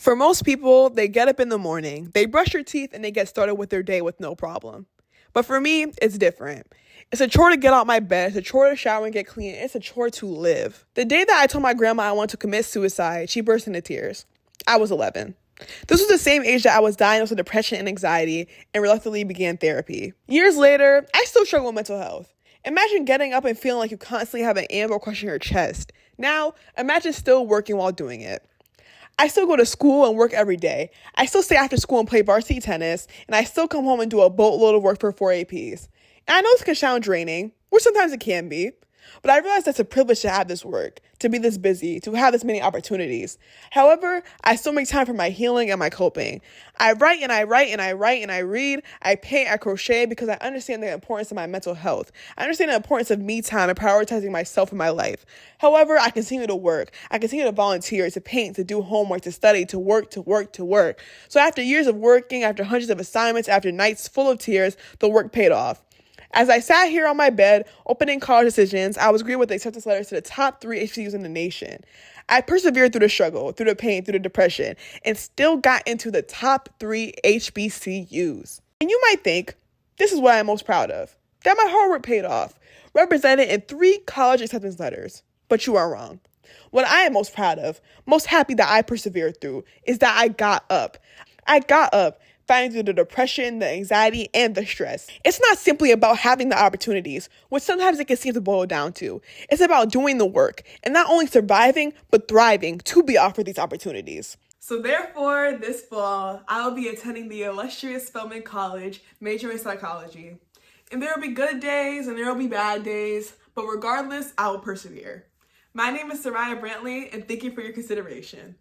For most people, they get up in the morning, they brush their teeth, and they get started with their day with no problem. But for me, it's different. It's a chore to get out my bed, it's a chore to shower and get clean, it's a chore to live. The day that I told my grandma I wanted to commit suicide, she burst into tears. I was 11. This was the same age that I was diagnosed with depression and anxiety and reluctantly began therapy. Years later, I still struggle with mental health. Imagine getting up and feeling like you constantly have an anvil crushing your chest. Now, imagine still working while doing it. I still go to school and work every day. I still stay after school and play varsity tennis, and I still come home and do a boatload of work for 4 APs. And I know this can sound draining, which sometimes it can be, but I realize that's a privilege to have this work, to be this busy, to have this many opportunities. However, I still make time for my healing and my coping. I write and I write and I write and I read, I paint, I crochet because I understand the importance of my mental health. I understand the importance of me time and prioritizing myself in my life. However, I continue to work. I continue to volunteer, to paint, to do homework, to study, to work, to work, to work. So after years of working, after hundreds of assignments, after nights full of tears, the work paid off. As I sat here on my bed, opening college decisions, I was greeted with acceptance letters to the top 3 HBCUs in the nation. I persevered through the struggle, through the pain, through the depression, and still got into the top 3 HBCUs. And you might think, this is what I'm most proud of, that my hard work paid off, represented in 3 college acceptance letters. But you are wrong. What I am most proud of, most happy that I persevered through, is that I got up. I got up, fighting through the depression, the anxiety, and the stress. It's not simply about having the opportunities, which sometimes it can seem to boil down to. It's about doing the work and not only surviving, but thriving to be offered these opportunities. So therefore, this fall, I'll be attending the illustrious Spelman College, majoring in psychology. And there will be good days and there will be bad days, but regardless, I will persevere. My name is Soraya Brantley, and thank you for your consideration.